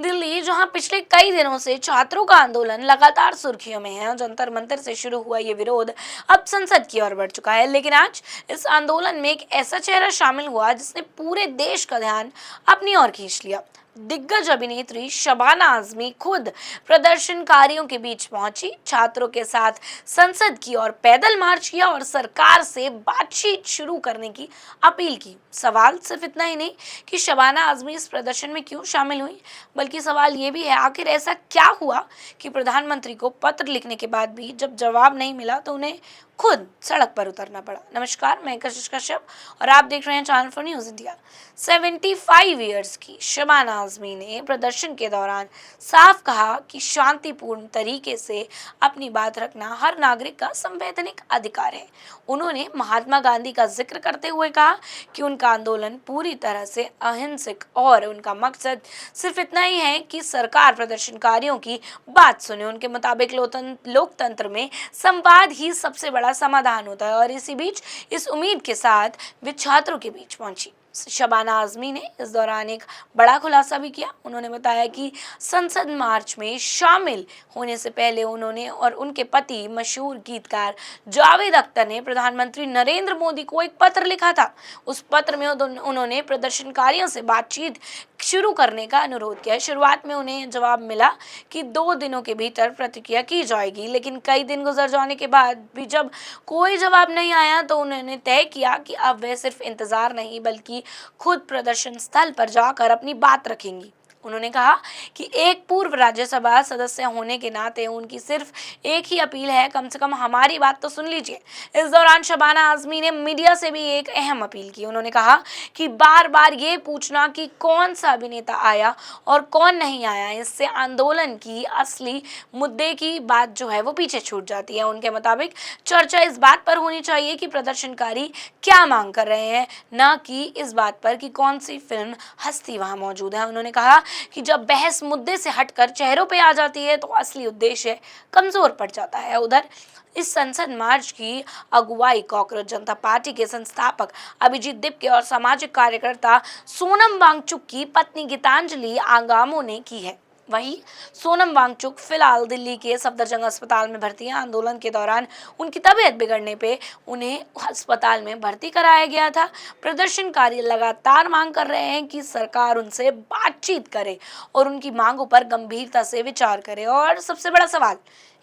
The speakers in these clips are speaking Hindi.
दिल्ली, जहां पिछले कई दिनों से छात्रों का आंदोलन लगातार सुर्खियों में है और जंतर मंतर से शुरू हुआ ये विरोध अब संसद की ओर बढ़ चुका है। लेकिन आज इस आंदोलन में एक ऐसा चेहरा शामिल हुआ जिसने पूरे देश का ध्यान अपनी ओर खींच लिया। दिग्गज अभिनेत्री शबाना आजमी खुद प्रदर्शनकारियों के बीच पहुंची, छात्रों के साथ संसद की ओर पैदल मार्च किया और सरकार से बातचीत शुरू करने की अपील की। सवाल सिर्फ इतना ही नहीं कि शबाना आजमी इस प्रदर्शन में क्यों शामिल हुई, बल्कि सवाल ये भी है आखिर ऐसा क्या हुआ कि प्रधानमंत्री को पत्र लिखने के बाद भी जब जवाब नहीं मिला तो उन्हें खुद सड़क पर उतरना पड़ा। नमस्कार, मैं कशिश कश्यप और आप देख रहे हैं channel for news India. 75 years की शबाना आजमी ने प्रदर्शन के दौरान साफ कहा कि शांतिपूर्ण तरीके से अपनी बात रखना हर नागरिक का संवैधानिक अधिकार है। उन्होंने महात्मा गांधी का जिक्र करते हुए कहा कि उनका आंदोलन पूरी तरह से अहिंसक और उनका मकसद सिर्फ इतना ही है कि सरकार प्रदर्शनकारियों की बात सुने। उनके मुताबिक लोकतंत्र में संवाद ही सबसे बड़ा समाधान होता है और इसी बीच इस उम्मीद के साथ वे छात्रों के बीच पहुंची। शबाना आजमी ने इस दौरान एक बड़ा खुलासा भी किया। उन्होंने बताया कि संसद मार्च में शामिल होने से पहले उन्होंने और उनके पति मशहूर गीतकार जावेद अख्तर ने प्रधानमंत्री नरेंद्र मोदी को एक पत्र लिखा था। उस पत्र में उन्होंने प्रदर्शनकारियों से बातचीत शुरू करने का अनुरोध किया। शुरुआत में उन्हें जवाब मिला कि 2 दिनों के भीतर प्रतिक्रिया की जाएगी, लेकिन कई दिन गुजर जाने के बाद भी जब कोई जवाब नहीं आया तो उन्होंने तय किया कि अब वे सिर्फ इंतजार नहीं बल्कि खुद प्रदर्शन स्थल पर जाकर अपनी बात रखेंगी। उन्होंने कहा कि एक पूर्व राज्यसभा सदस्य होने के नाते उनकी सिर्फ एक ही अपील है, कम से कम हमारी बात तो सुन लीजिए। इस दौरान शबाना आजमी ने मीडिया से भी एक अहम अपील की। उन्होंने कहा कि बार बार ये पूछना कि कौन सा अभिनेता आया और कौन नहीं आया, इससे आंदोलन की असली मुद्दे की बात जो है वो पीछे छूट जाती है। उनके मुताबिक चर्चा इस बात पर होनी चाहिए कि प्रदर्शनकारी क्या मांग कर रहे हैं, न कि इस बात पर कि कौन सी फिल्म हस्ती वहां मौजूद है। उन्होंने कहा कि जब बहस मुद्दे से हटकर चेहरों पे आ जाती है तो असली उद्देश्य कमजोर पड़ जाता है। उधर इस संसद मार्च की अगुवाई कॉकरोच जनता पार्टी के संस्थापक अभिजीत दिपके और सामाजिक कार्यकर्ता सोनम वांगचुक की पत्नी गीतांजलि आंगामो ने की है। वहीं सोनम वांगचुक फिलहाल दिल्ली के सफदरजंग अस्पताल में भर्ती हैं। आंदोलन के दौरान उनकी तबीयत बिगड़ने पे उन्हें अस्पताल में भर्ती कराया गया था। प्रदर्शनकारी लगातार मांग कर रहे हैं कि सरकार उनसे बातचीत करे और उनकी मांगों पर गंभीरता से विचार करे। और सबसे बड़ा सवाल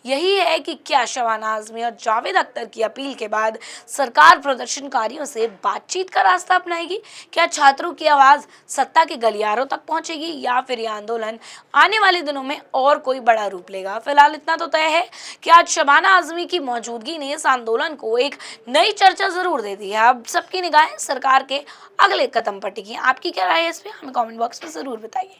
यही है कि क्या शबाना आजमी और जावेद अख्तर की अपील के बाद सरकार प्रदर्शनकारियों से बातचीत का रास्ता अपनाएगी? क्या छात्रों की आवाज सत्ता के गलियारों तक पहुंचेगी या फिर ये आंदोलन आने वाले दिनों में और कोई बड़ा रूप लेगा? फिलहाल इतना तो तय है कि आज शबाना आजमी की मौजूदगी ने इस आंदोलन को एक नई चर्चा जरूर दे दी है। अब सबकी निगाहें सरकार के अगले कदम पर टिकी हैं। आपकी क्या राय है इस पे? हमें कमेंट बॉक्स में जरूर बताइए।